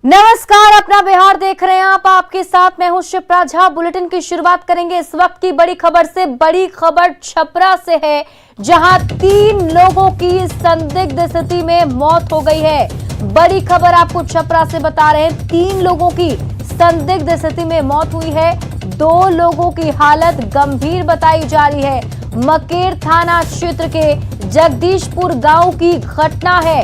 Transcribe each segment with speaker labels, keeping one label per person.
Speaker 1: नमस्कार, अपना बिहार देख रहे हैं आप। आपके साथ मैं हूं शिप्रा झा। बुलेटिन की शुरुआत करेंगे इस वक्त की बड़ी खबर से। बड़ी खबर छपरा से है, जहां 3 लोगों की संदिग्ध स्थिति में मौत हो गई है। बड़ी खबर आपको छपरा से बता रहे हैं, 3 लोगों की संदिग्ध स्थिति में मौत हुई है। 2 लोगों की हालत गंभीर बताई जा रही है। मकेर थाना क्षेत्र के जगदीशपुर गांव की घटना है।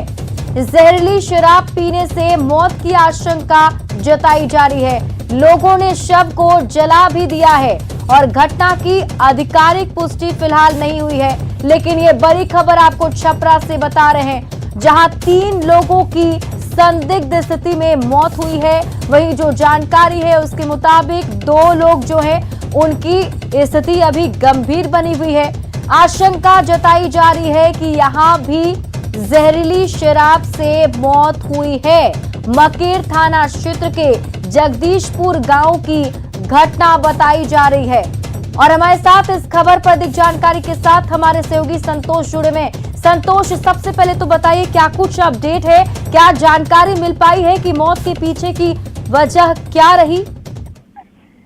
Speaker 1: जहरीली शराब पीने से मौत की आशंका जताई जा रही है। लोगों ने शव को जला भी दिया है और घटना की आधिकारिक पुष्टि फिलहाल नहीं हुई है, लेकिन ये बड़ी खबर आपको छपरा से बता रहे हैं, जहां 3 लोगों की संदिग्ध स्थिति में मौत हुई है। वहीं जो जानकारी है उसके मुताबिक 2 लोग जो हैं उनकी स्थिति अभी गंभीर बनी हुई है। आशंका जताई जा रही है कि यहां भी जहरीली शराब से मौत हुई है। मकेर थाना क्षेत्र के जगदीशपुर गांव की घटना बताई जा रही है। और हमारे साथ इस खबर पर अधिक जानकारी के साथ हमारे सहयोगी संतोष जुड़े में। संतोष, सबसे पहले तो बताइए क्या कुछ अपडेट है, क्या जानकारी मिल पाई है कि मौत के पीछे की वजह क्या रही?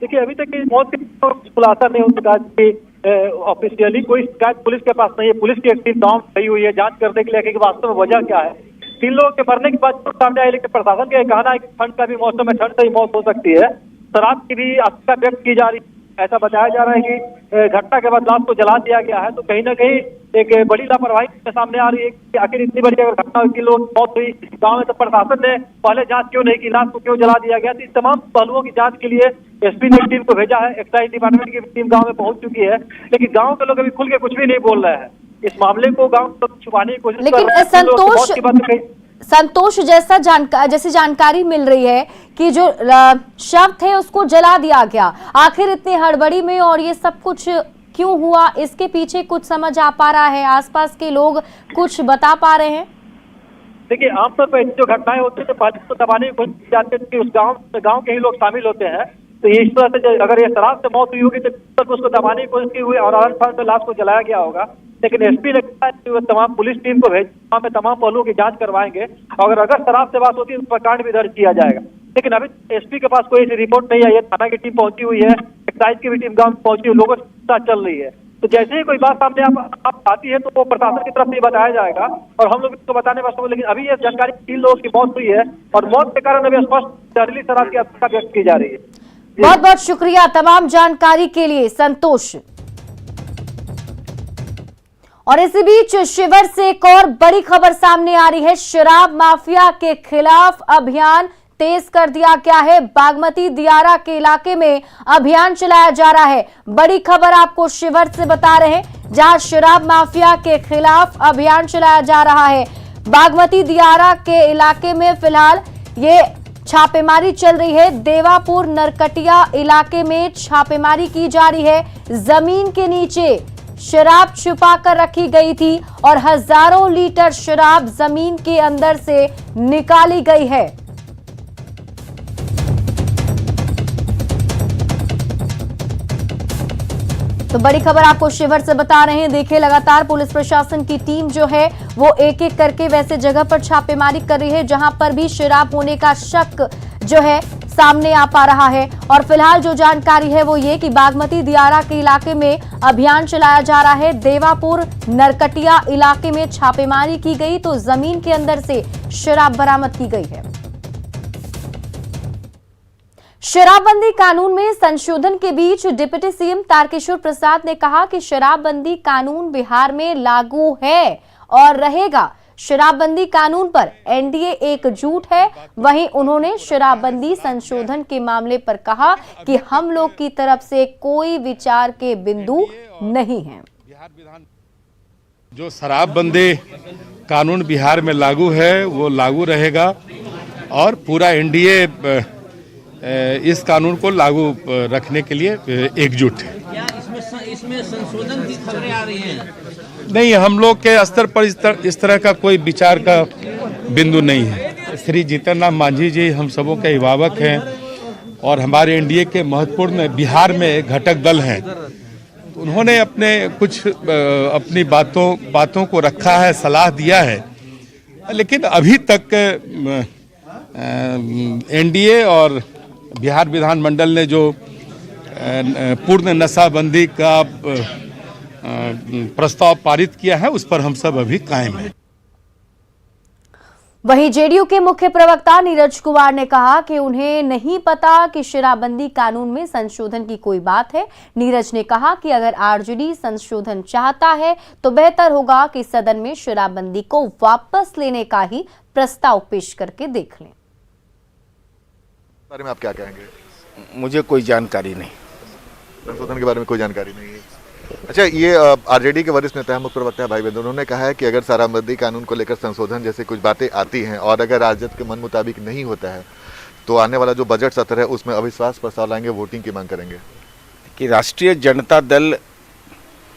Speaker 2: देखिए, अभी तक मौत के खुलासा नहीं हो सका कि ऑफिशियली कोई शिकायत पुलिस के पास नहीं है। पुलिस की एक टीम गांव गई हुई है जांच करने के लिए कि वास्तव में वजह क्या है। 3 लोगों के मरने के बाद सामने आई, लेकिन प्रशासन का कहना है कि ठंड का भी मौसम है, ठंड से ही मौत हो सकती है। शराब की भी आशंका व्यक्त की जा रही है। ऐसा बताया जा रहा है कि घटना के बाद लाश को जला दिया गया है। तो कहीं ना कहीं एक बड़ी लापरवाही सामने आ रही है कि आखिर इतनी बड़ी अगर घटना हुई, 3 लोगों की मौत हुई गांव में, तो प्रशासन ने पहले जांच क्यों नहीं की, लाश को क्यों जला दिया गया। तो इस तमाम पहलुओं की जांच के लिए एसपी ने टीम को भेजा है। एक्साइज डिपार्टमेंट की टीम गांव में पहुंच चुकी है, लेकिन गांव के लोग अभी खुल के कुछ भी नहीं बोल रहे हैं। इस मामले को गांव तक छुपाने की कोशिश कर रहे हैं।
Speaker 1: लेकिन संतोष, जैसी जानकारी मिल रही है कि जो शव थे उसको जला दिया गया, आखिर इतनी हड़बड़ी में और ये सब कुछ क्यों हुआ, इसके पीछे कुछ समझ आ पा रहा है? आसपास के लोग कुछ बता पा रहे हैं?
Speaker 2: देखिए, आमतौर पर जो घटनाएं होती है तो पुलिस को दबाने की कोशिश की जाती है कि उस गांव के ही लोग शामिल होते हैं। तो इस तरह से अगर ये शराब से मौत हुई होगी तो उसको दबाने की कोशिश की हुई और आर लाश को जलाया गया होगा। लेकिन एसपी ने कहा कि वो तमाम पुलिस टीम को भेज में तमाम पहलुओं की जांच करवाएंगे और अगर शराब से बात होती है तो प्रकांड भी दर्ज किया जाएगा। लेकिन अभी एसपी के पास कोई रिपोर्ट नहीं आई है। थाना की टीम पहुंची हुई है, एक्साइज की भी टीम गांव में पहुंची हुई, लोगों के साथ चल रही है। तो जैसे ही कोई बात सामने आप आती है तो वो प्रशासन की तरफ से बताया जाएगा और हम लोग इसको बताने वास्तव में। लेकिन अभी ये जानकारी 3 लोगों की मौत हुई है और मौत के कारण अभी स्पष्ट जहरीली शराब की आशंका व्यक्त की जा रही है।
Speaker 1: बहुत बहुत शुक्रिया तमाम जानकारी के लिए संतोष। और इसी बीच शिवर से एक और बड़ी खबर सामने आ रही है। शराब माफिया के खिलाफ अभियान तेज कर दिया गया है। बागमती दियारा के इलाके में अभियान चलाया जा रहा है। बड़ी खबर आपको शिवर से बता रहे हैं, जहां शराब माफिया के खिलाफ अभियान चलाया जा रहा है। बागमती दियारा के इलाके में फिलहाल ये छापेमारी चल रही है। देवापुर नरकटिया इलाके में छापेमारी की जा रही है। जमीन के नीचे शराब छुपा कर रखी गई थी और हजारों लीटर शराब जमीन के अंदर से निकाली गई है। तो बड़ी खबर आपको शिवर से बता रहे हैं। देखिए, लगातार पुलिस प्रशासन की टीम जो है वो एक एक करके वैसे जगह पर छापेमारी कर रही है जहां पर भी शराब होने का शक जो है सामने आ पा रहा है। और फिलहाल जो जानकारी है वो ये कि बागमती दियारा के इलाके में अभियान चलाया जा रहा है। देवापुर नरकटिया इलाके में छापेमारी की गई तो जमीन के अंदर से शराब बरामद की गई है। शराबबंदी कानून में संशोधन के बीच डिप्टी सीएम तारकिशोर प्रसाद ने कहा कि शराबबंदी कानून बिहार में लागू है और रहेगा। शराबबंदी कानून पर एनडीए एकजुट है। वहीं उन्होंने शराबबंदी संशोधन के मामले पर कहा कि हम लोग की तरफ से कोई विचार के बिंदु नहीं है।
Speaker 3: जो शराबबंदी कानून बिहार में लागू है वो लागू रहेगा और पूरा एनडीए इस कानून को लागू रखने के लिए एकजुट है।
Speaker 4: क्या इसमें संशोधन की खबरें आ रही हैं?
Speaker 3: नहीं, हम लोग के स्तर पर इस तरह का कोई विचार का बिंदु नहीं है। श्री जीतन राम मांझी जी हम सबों के अभिभावक हैं और हमारे एनडीए के महत्वपूर्ण बिहार में घटक दल हैं। उन्होंने अपनी बातों को रखा है, सलाह दिया है, लेकिन अभी तक एनडीए और बिहार विधानमंडल ने जो पूर्ण नशाबंदी का प्रस्ताव पारित किया है उस पर हम सब अभी कायम हैं।
Speaker 1: वहीं जेडीयू के मुख्य प्रवक्ता नीरज कुमार ने कहा कि उन्हें नहीं पता कि शराबबंदी कानून में संशोधन की कोई बात है। नीरज ने कहा कि अगर आरजेडी संशोधन चाहता है तो बेहतर होगा कि सदन में शराबबंदी को वापस लेने का ही प्रस्ताव पेश करके देख लें।
Speaker 5: बारे में आप क्या कहेंगे?
Speaker 6: मुझे कोई जानकारी नहीं,
Speaker 5: संशोधन के बारे में कोई जानकारी नहीं है। अच्छा, ये आरजेडी के वरिष्ठ नेता मुख्य प्रवक्ता भाई बंधु, उन्होंने कहा है कि अगर शराबबंदी कानून को लेकर संशोधन जैसे कुछ बातें आती हैं और अगर राजद के मन मुताबिक नहीं होता है तो आने वाला जो बजट सत्र है उसमें अविश्वास प्रस्ताव लाएंगे, वोटिंग की मांग करेंगे।
Speaker 6: कि राष्ट्रीय जनता दल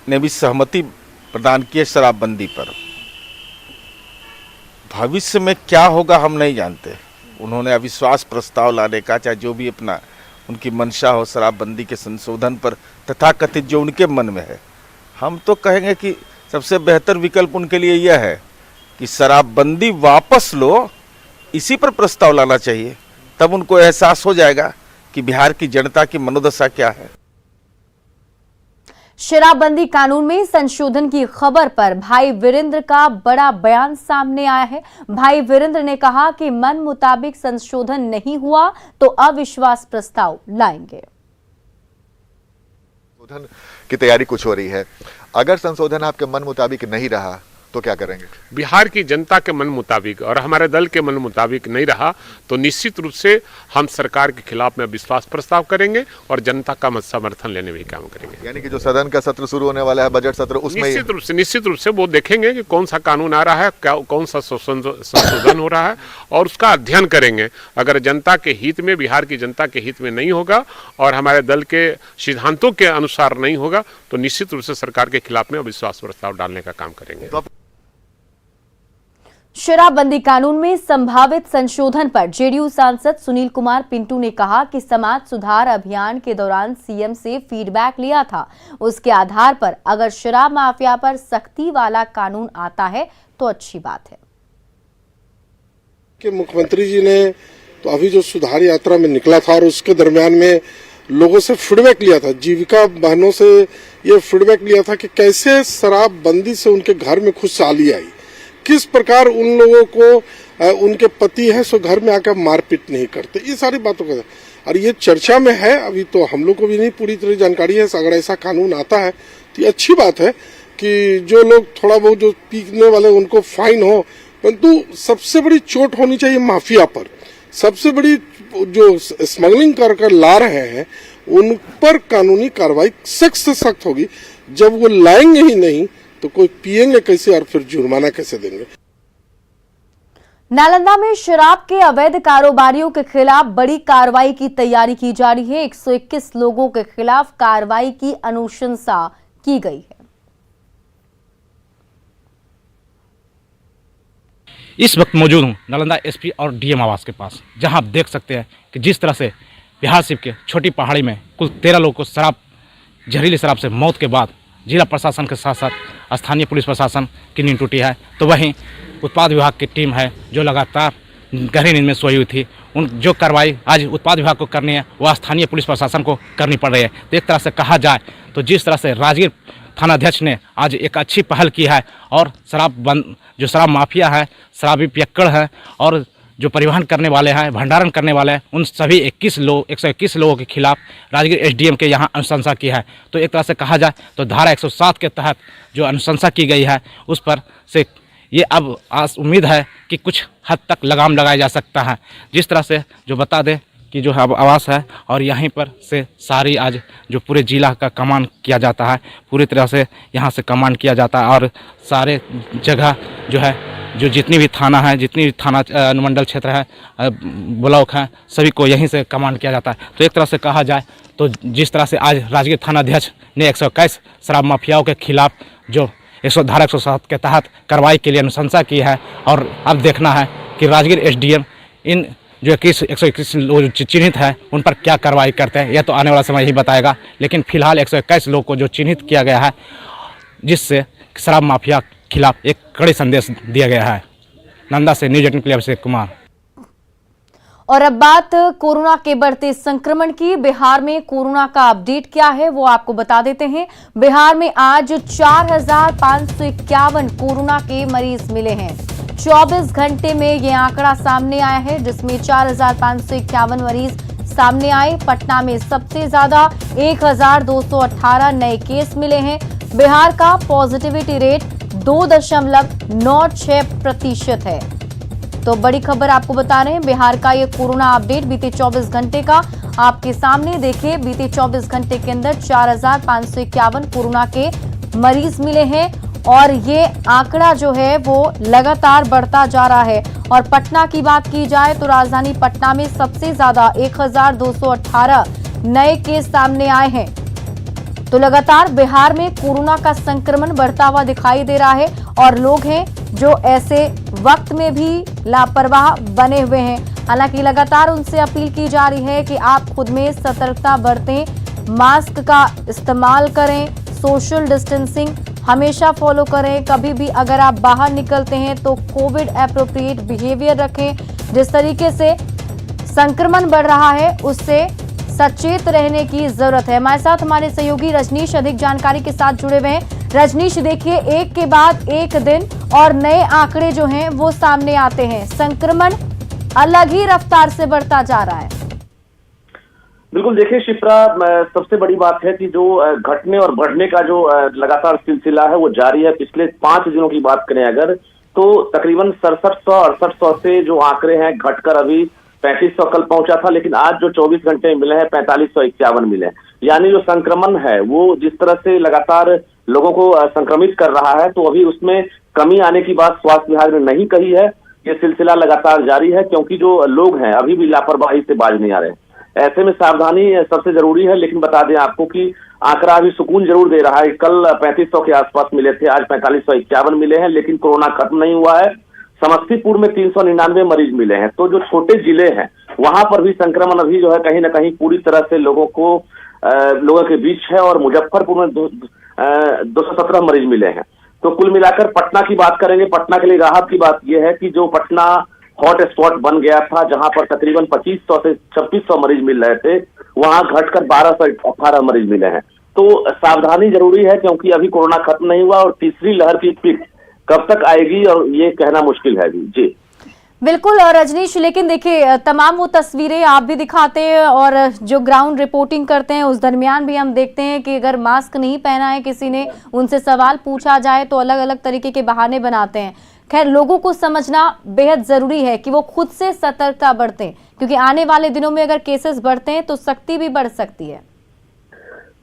Speaker 6: ने भी सहमति प्रदान की है शराबबंदी पर। भविष्य में क्या होगा हम नहीं जानते। उन्होंने अविश्वास प्रस्ताव लाने का, चाहे जो भी अपना उनकी मंशा हो शराबबंदी के संशोधन पर तथाकथित जो उनके मन में है, हम तो कहेंगे कि सबसे बेहतर विकल्प उनके लिए यह है कि शराबबंदी वापस लो, इसी पर प्रस्ताव लाना चाहिए। तब उनको एहसास हो जाएगा कि बिहार की जनता की मनोदशा क्या है।
Speaker 1: शराबबंदी कानून में संशोधन की खबर पर भाई वीरेंद्र का बड़ा बयान सामने आया है। भाई वीरेंद्र ने कहा कि मन मुताबिक संशोधन नहीं हुआ तो अविश्वास प्रस्ताव लाएंगे।
Speaker 5: संशोधन की तैयारी कुछ हो रही है, अगर संशोधन आपके मन मुताबिक नहीं रहा तो क्या करेंगे?
Speaker 7: बिहार की जनता के मन मुताबिक और हमारे दल के मन मुताबिक नहीं रहा तो निश्चित रूप से हम सरकार के खिलाफ में विश्वास प्रस्ताव करेंगे और जनता का समर्थन लेने में काम करेंगे।
Speaker 5: यानी कि जो सदन का सत्र शुरू होने वाला है, बजट सत्र, उसमें
Speaker 7: निश्चित रूप से वो देखेंगे कि कौन सा कानून आ रहा है, कौन सा संशोधन हो रहा है और उसका अध्ययन करेंगे। अगर जनता के हित में, बिहार की जनता के हित में नहीं होगा और हमारे दल के सिद्धांतों के अनुसार नहीं होगा तो निश्चित रूप से सरकार के खिलाफ में अविश्वास प्रस्ताव डालने का काम करेंगे।
Speaker 1: शराबबंदी कानून में संभावित संशोधन पर जेडीयू सांसद सुनील कुमार पिंटू ने कहा कि समाज सुधार अभियान के दौरान सीएम से फीडबैक लिया था, उसके आधार पर अगर शराब माफिया पर सख्ती वाला कानून आता है तो अच्छी बात है।
Speaker 8: कि मुख्यमंत्री जी ने तो अभी जो सुधार यात्रा में निकला था और उसके दरमियान में लोगों से फीडबैक लिया था, जीविका बहनों से ये फीडबैक लिया था कि कैसे शराबबंदी से उनके घर में खुशहाली आई, किस प्रकार उन लोगों को उनके पति है सो घर में आकर मारपीट नहीं करते, ये सारी बातों का और ये चर्चा में है। अभी तो हम लोग को भी नहीं पूरी तरह जानकारी है। अगर ऐसा कानून आता है तो ये अच्छी बात है कि जो लोग थोड़ा बहुत जो पीने वाले उनको फाइन हो, परंतु सबसे बड़ी चोट होनी चाहिए माफिया पर। सबसे बड़ी जो स्मगलिंग कर ला रहे हैं उन पर कानूनी कार्रवाई सख्त से सख्त होगी। जब वो लाएंगे ही नहीं तो कोई पिएंगे कैसे और फिर जुर्माना कैसे देंगे।
Speaker 1: नालंदा में शराब के अवैध कारोबारियों के खिलाफ बड़ी कार्रवाई की तैयारी की जा रही है। 121 लोगों के खिलाफ कार्रवाई की अनुशंसा की गई है।
Speaker 9: इस वक्त मौजूद हूं नालंदा एसपी और डीएम आवास के पास, जहां आप देख सकते हैं कि जिस तरह से बिहार सिर्फ के छोटी पहाड़ी में कुल 13 लोगों को जहरीली शराब से मौत के बाद जिला प्रशासन के साथ साथ स्थानीय पुलिस प्रशासन की नींद टूटी है, तो वहीं उत्पाद विभाग की टीम है जो लगातार गहरी नींद में सोई हुई थी। उन जो कार्रवाई आज उत्पाद विभाग को करनी है वह स्थानीय पुलिस प्रशासन को करनी पड़ रही है। तो एक तरह से कहा जाए तो जिस तरह से राजगीर थानाध्यक्ष ने आज एक अच्छी पहल की है और जो शराब माफिया है, शराबी पियक्कड़ है और जो परिवहन करने वाले हैं, भंडारण करने वाले हैं, उन सभी 121 लोगों के खिलाफ राजगीर एसडीएम के यहाँ अनुशंसा की है। तो एक तरह से कहा जाए तो धारा 107 के तहत जो अनुशंसा की गई है उस पर से ये अब उम्मीद है कि कुछ हद तक लगाम लगाया जा सकता है। जिस तरह से जो बता दें कि जो अब आवास है और यहीं पर से सारी आज जो पूरे जिला का कमान किया जाता है, पूरी तरह से यहाँ से कमान किया जाता है और सारे जगह जो है जो जितनी भी थाना है, जितनी भी थाना अनुमंडल क्षेत्र है, ब्लॉक है, सभी को यहीं से कमांड किया जाता है। तो एक तरह से कहा जाए तो जिस तरह से आज राजगीर थानाध्यक्ष ने 121 शराब माफियाओं के खिलाफ जो धारा 107 के तहत कार्रवाई के लिए अनुशंसा की है और अब देखना है कि राजगीर एसडीएम इन जो 121 लोग चिन्हित है उन पर क्या कार्रवाई करते हैं, यह तो आने वाला समय ही बताएगा। लेकिन फिलहाल 121 लोग को जो चिन्हित किया गया है जिससे शराब माफिया खिलाफ एक कड़ी संदेश दिया गया है। नालंदा से न्यूज 18 के लिए अभिषेक कुमार।
Speaker 1: और अब बात कोरोना के बढ़ते संक्रमण की। बिहार में कोरोना का अपडेट क्या है वो आपको बता देते हैं। बिहार में आज 4,551 कोरोना के मरीज मिले हैं। 24 घंटे में ये आंकड़ा सामने आया है, जिसमें 4,551 मरीज सामने आए। पटना में सबसे ज्यादा 1,218 नए केस मिले हैं। बिहार का पॉजिटिविटी रेट 2.96% है। तो बड़ी खबर आपको बता रहे हैं, बिहार का ये कोरोना अपडेट बीते 24 घंटे का आपके सामने। देखिए, बीते 24 घंटे के अंदर 4,551 कोरोना के मरीज मिले हैं और ये आंकड़ा जो है वो लगातार बढ़ता जा रहा है। और पटना की बात की जाए तो राजधानी पटना में सबसे ज्यादा 1,218 नए केस सामने आए हैं। तो लगातार बिहार में कोरोना का संक्रमण बढ़ता हुआ दिखाई दे रहा है और लोग हैं जो ऐसे वक्त में भी लापरवाह बने हुए हैं। हालांकि लगातार उनसे अपील की जा रही है कि आप खुद में सतर्कता बरतें, मास्क का इस्तेमाल करें, सोशल डिस्टेंसिंग हमेशा फॉलो करें। कभी भी अगर आप बाहर निकलते हैं तो कोविड एप्रोप्रिएट बिहेवियर रखें। जिस तरीके से संक्रमण बढ़ रहा है उससे सचेत रहने की जरूरत है। हमारे साथ हमारे सहयोगी रजनीश अधिक जानकारी के साथ जुड़े हुए हैं। रजनीश, देखिए, एक के बाद एक दिन और नए आंकड़े जो हैं वो सामने आते हैं। संक्रमण अलग ही रफ्तार से बढ़ता जा रहा है।
Speaker 10: बिल्कुल, देखिए शिप्रा, सबसे बड़ी बात है कि जो घटने और बढ़ने का जो लगातार सिलसिला है वो जारी है। पिछले 5 दिनों की बात करें अगर, तो तकरीबन 6700-6800 से जो आंकड़े हैं घटकर अभी 3500 कल पहुंचा था, लेकिन आज जो 24 घंटे मिले हैं 4551 मिले हैं। यानी जो संक्रमण है वो जिस तरह से लगातार लोगों को संक्रमित कर रहा है, तो अभी उसमें कमी आने की बात स्वास्थ्य विभाग ने नहीं कही है। ये सिलसिला लगातार जारी है क्योंकि जो लोग हैं अभी भी लापरवाही से बाज नहीं आ रहे। ऐसे में सावधानी सबसे जरूरी है। लेकिन बता दें आपको कि आंकड़ा अभी सुकून जरूर दे रहा है। कल 3500 के आसपास मिले थे, आज 4551 मिले हैं, लेकिन कोरोना खत्म नहीं हुआ है। समस्तीपुर में 399 मरीज मिले हैं। तो जो छोटे जिले हैं वहां पर भी संक्रमण अभी जो है कहीं ना कहीं पूरी तरह से लोगों के बीच है। और मुजफ्फरपुर में 217 मरीज मिले हैं। तो कुल मिलाकर पटना की बात करेंगे, पटना के लिए राहत की बात यह है कि जो पटना हॉट स्पॉट बन गया था, जहां पर तकरीबन 2500 से 2600 मरीज मिल रहे थे, वहां घटकर 1218 मरीज मिले हैं। तो सावधानी जरूरी है क्योंकि अभी कोरोना खत्म नहीं हुआ और तीसरी लहर की पीक कब तक आएगी और ये कहना मुश्किल है। जी
Speaker 1: बिल्कुल रजनीश, लेकिन देखिए, तमाम वो तस्वीरें आप भी दिखाते हैं और जो ग्राउंड रिपोर्टिंग करते हैं उस दरमियान भी हम देखते हैं कि अगर मास्क नहीं पहना है किसी ने, उनसे सवाल पूछा जाए तो अलग अलग तरीके के बहाने बनाते हैं। खैर, लोगों को समझना बेहद जरूरी है कि वो खुद से सतर्कता बरतें, क्योंकि आने वाले दिनों में अगर केसेस बढ़ते हैं तो सख्ती भी बढ़ सकती है।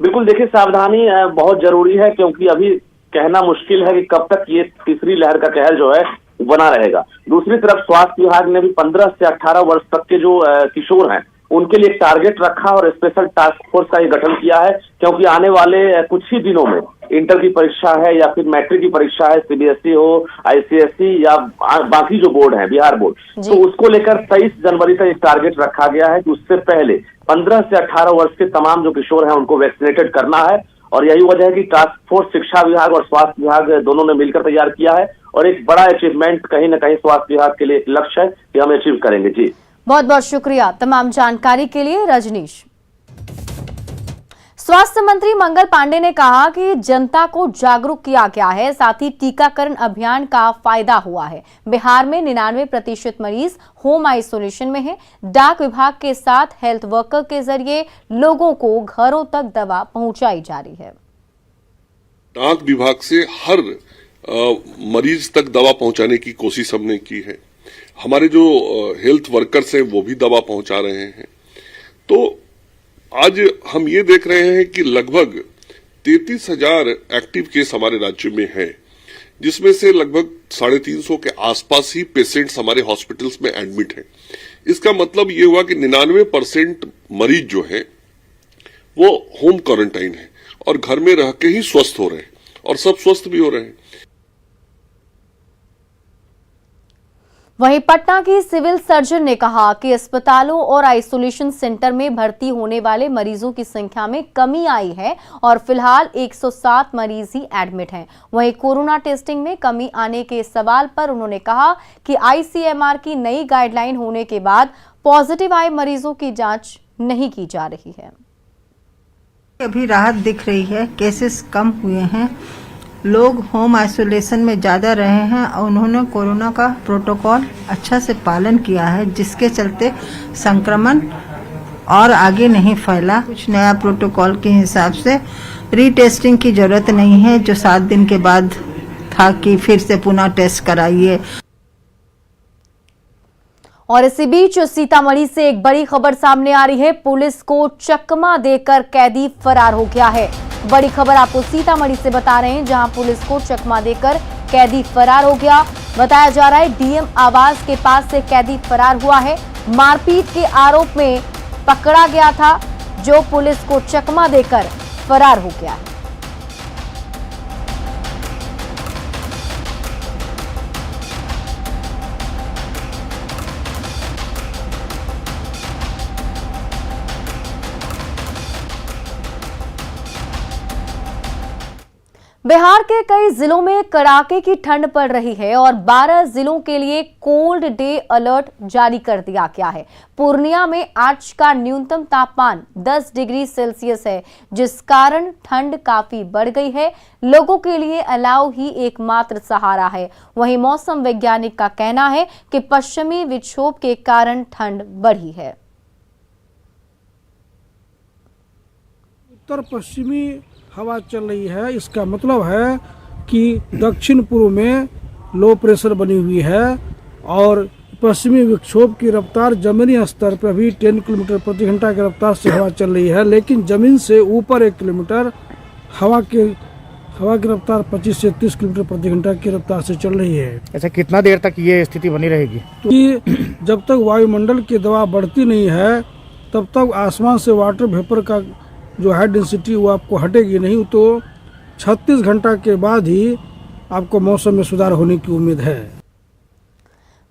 Speaker 10: बिल्कुल, देखिए, सावधानी बहुत जरूरी है क्योंकि अभी कहना मुश्किल है कि कब तक ये तीसरी लहर का कहर जो है बना रहेगा। दूसरी तरफ स्वास्थ्य विभाग ने भी 15 से 18 वर्ष तक के जो किशोर हैं उनके लिए टारगेट रखा और स्पेशल टास्क फोर्स का ये गठन किया है क्योंकि आने वाले कुछ ही दिनों में इंटर की परीक्षा है या फिर मैट्रिक की परीक्षा है, सीबीएसई हो, आईसीएसई या बाकी जो बोर्ड है, बिहार बोर्ड, तो उसको लेकर 23 जनवरी तक एक टारगेट रखा गया है कि उससे पहले 15 से 18 वर्ष के तमाम जो किशोर हैं उनको वैक्सीनेटेड करना है। और यही वजह है कि टास्क फोर्स शिक्षा विभाग और स्वास्थ्य विभाग दोनों ने मिलकर तैयार किया है और एक बड़ा अचीवमेंट कहीं ना कहीं स्वास्थ्य विभाग के लिए एक लक्ष्य है कि हम अचीव करेंगे। जी
Speaker 1: बहुत बहुत शुक्रिया तमाम जानकारी के लिए रजनीश। स्वास्थ्य मंत्री मंगल पांडे ने कहा कि जनता को जागरूक किया गया है, साथ ही टीकाकरण अभियान का फायदा हुआ है। बिहार में 99% मरीज होम आइसोलेशन में हैं। डाक विभाग के साथ हेल्थ वर्कर के जरिए लोगों को घरों तक दवा पहुंचाई जा रही है।
Speaker 11: डाक विभाग से हर मरीज तक दवा पहुंचाने की कोशिश हमने की है। हमारे जो हेल्थ वर्कर्स हैं वो भी दवा पहुंचा रहे हैं। तो आज हम ये देख रहे हैं कि लगभग 33,000 एक्टिव केस हमारे राज्य में है, जिसमें से लगभग 350 के आसपास ही पेशेंट्स हमारे हॉस्पिटल्स में एडमिट हैं। इसका मतलब ये हुआ कि 99% मरीज जो है वो होम क्वारंटाइन है और घर में रह के ही स्वस्थ हो रहे हैं और सब स्वस्थ भी हो रहे हैं।
Speaker 1: वहीं पटना की सिविल सर्जन ने कहा कि अस्पतालों और आइसोलेशन सेंटर में भर्ती होने वाले मरीजों की संख्या में कमी आई है और फिलहाल 107 मरीज ही एडमिट हैं। वहीं कोरोना टेस्टिंग में कमी आने के सवाल पर उन्होंने कहा कि आईसीएमआर की नई गाइडलाइन होने के बाद पॉजिटिव आए मरीजों की जांच नहीं की जा रही है।
Speaker 12: अभी राहत दिख रही है, केसेस कम हुए हैं, लोग होम आइसोलेशन में ज़्यादा रहे हैं और उन्होंने कोरोना का प्रोटोकॉल अच्छा से पालन किया है, जिसके चलते संक्रमण और आगे नहीं फैला। कुछ नया प्रोटोकॉल के हिसाब से रीटेस्टिंग की जरूरत नहीं है, जो 7 दिन के बाद था कि फिर से पुनः टेस्ट कराइए।
Speaker 1: और इसी बीच सीतामढ़ी से एक बड़ी खबर सामने आ रही है। पुलिस को चकमा देकर कैदी फरार हो गया है। बड़ी खबर आपको सीतामढ़ी से बता रहे हैं, जहां पुलिस को चकमा देकर कैदी फरार हो गया। बताया जा रहा है डीएम आवास के पास से कैदी फरार हुआ है। मारपीट के आरोप में पकड़ा गया था, जो पुलिस को चकमा देकर फरार हो गया है। बिहार के कई जिलों में कड़ाके की ठंड पड़ रही है और 12 जिलों के लिए कोल्ड डे अलर्ट जारी कर दिया गया है। पूर्णिया में आज का न्यूनतम तापमान 10 डिग्री सेल्सियस है, जिस कारण ठंड काफी बढ़ गई है। लोगों के लिए अलाव ही एकमात्र सहारा है। वहीं मौसम वैज्ञानिक का कहना है कि पश्चिमी विक्षोभ के कारण ठंड बढ़ी है।
Speaker 13: उत्तर पश्चिमी हवा चल रही है, इसका मतलब है कि दक्षिण पूर्व में लो प्रेशर बनी हुई है और पश्चिमी विक्षोभ की रफ्तार जमीनी स्तर पर भी 10 किलोमीटर प्रति घंटा की रफ्तार से हवा चल रही है, लेकिन जमीन से ऊपर 1 किलोमीटर हवा की रफ्तार 25 से 30 किलोमीटर प्रति घंटा की रफ्तार से चल रही है।
Speaker 9: ऐसा कितना देर तक ये स्थिति बनी रहेगी?
Speaker 13: तो जब तक वायुमंडल की दबाव बढ़ती नहीं है, तब तक आसमान से वाटर वेपर का जो हाई डेंसिटी वो आपको हटेगी नहीं। तो 36 घंटा के बाद ही आपको मौसम में सुधार होने की उम्मीद है।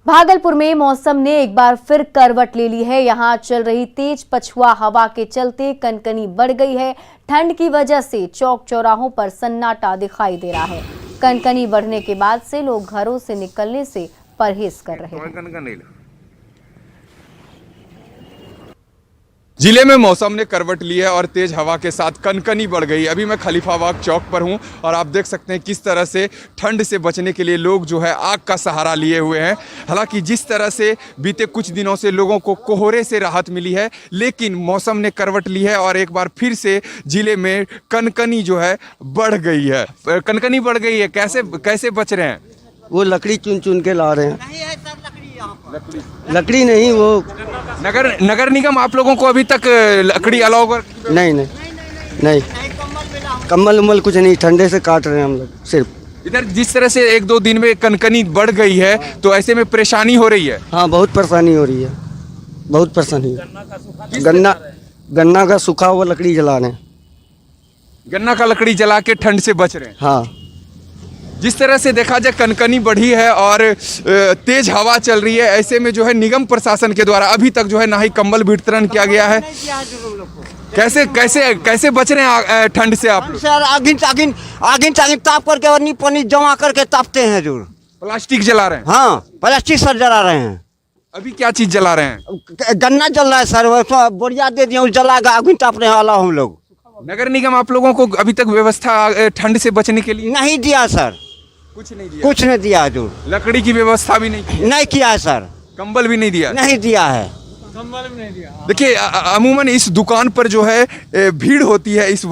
Speaker 1: भागलपुर में मौसम ने एक बार फिर करवट ले ली है। यहां चल रही तेज पछुआ हवा के चलते कनकनी बढ़ गई है। ठंड की वजह से चौक चौराहों पर सन्नाटा दिखाई दे रहा है। कनकनी बढ़ने के बाद से लोग घरों से निकलने से परहेज कर रहे हैं।
Speaker 14: जिले में मौसम ने करवट ली है और तेज हवा के साथ कनकनी बढ़ गई। अभी मैं खलीफाबाग चौक पर हूं और आप देख सकते हैं किस तरह से ठंड से बचने के लिए लोग जो है आग का सहारा लिए हुए हैं। हालांकि जिस तरह से बीते कुछ दिनों से लोगों को कोहरे से राहत मिली है, लेकिन मौसम ने करवट ली है और एक बार फिर से जिले में कनकनी जो है बढ़ गई है। कनकनी बढ़ गई है, कैसे बच रहे हैं?
Speaker 15: वो लकड़ी चुन चुन के ला रहे हैं। लकड़ी नहीं, वो
Speaker 14: नगर निगम आप लोगों को अभी तक लकड़ी अलाउ कर?
Speaker 15: नहीं, कम्बल उम्बल कुछ नहीं, ठंडे से काट रहे हैं हम लोग सिर्फ।
Speaker 14: इधर जिस तरह से 1-2 दिन में कनकनी बढ़ गई है, तो ऐसे में परेशानी हो रही है?
Speaker 15: हाँ, बहुत परेशानी हो रही है, बहुत परेशानी। गन्ना का सूखा हुआ लकड़ी जला रहे हैं।
Speaker 14: गन्ना का लकड़ी जला के ठंड से बच रहे हैं।
Speaker 15: हाँ,
Speaker 14: जिस तरह से देखा जाए कनकनी बढ़ी है और तेज हवा चल रही है, ऐसे में जो है निगम प्रशासन के द्वारा अभी तक जो है ना ही कंबल वितरण किया गया है। कैसे बच रहे हैं ठंड से आप लोग?
Speaker 15: सर आगिन ताप करके और पानी जमा करके तापते हैं। जो
Speaker 14: प्लास्टिक जला रहे हैं?
Speaker 15: हाँ, प्लास्टिक सर जला रहे हैं।
Speaker 14: अभी क्या चीज जला रहे हैं?
Speaker 15: गन्ना जल रहा है सर, बोरिया दे दिया, जलागा, आगिन तापने वाला हम लोग।
Speaker 14: नगर निगम आप लोगों को अभी तक व्यवस्था ठंड से बचने के लिए
Speaker 15: नहीं दिया सर, कुछ नहीं दिया। जो
Speaker 14: लकड़ी की व्यवस्था भी नहीं
Speaker 15: किया है सर।
Speaker 14: कंबल भी नहीं दिया
Speaker 15: है।
Speaker 14: देखिए अमूमन इस दुकान पर जो है भीड़ होती है इस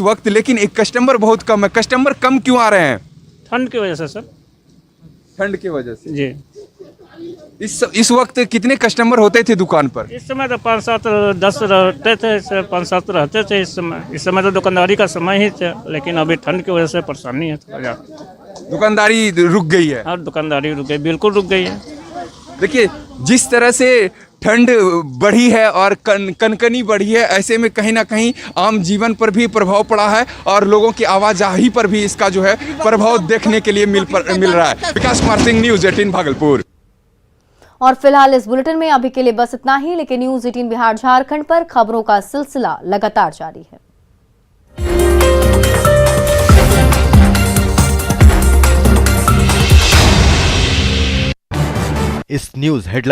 Speaker 14: वक्त, लेकिन एक कस्टमर बहुत कम है। कस्टमर कम क्यों आ रहे हैं?
Speaker 16: ठंड की वजह से सर।
Speaker 14: ठंड की वजह से
Speaker 16: जी।
Speaker 14: इस वक्त कितने कस्टमर होते थे दुकान पर?
Speaker 16: इस समय तो 5-7-10 रहते थे, 5-7 रहते थे इस समय तो दुकानदारी का समय ही था, लेकिन अभी ठंड की वजह से परेशानी है थोड़ा ज़्यादा।
Speaker 14: दुकानदारी रुक गई है?
Speaker 16: हाँ, दुकानदारी रुक गई, बिल्कुल रुक गई है।
Speaker 14: देखिए जिस तरह से ठंड बढ़ी है और कनकनी बढ़ी है, ऐसे में कहीं ना कहीं आम जीवन पर भी प्रभाव पड़ा है और लोगों की आवाजाही पर भी इसका जो है प्रभाव देखने के लिए मिल रहा है। विकास कुमार सिंह, न्यूज़ 18 भागलपुर।
Speaker 1: और फिलहाल इस बुलेटिन में अभी के लिए बस इतना ही, लेकिन न्यूज़ 18 बिहार झारखंड पर खबरों का सिलसिला लगातार जारी है।
Speaker 17: इस न्यूज़ हेडलाइन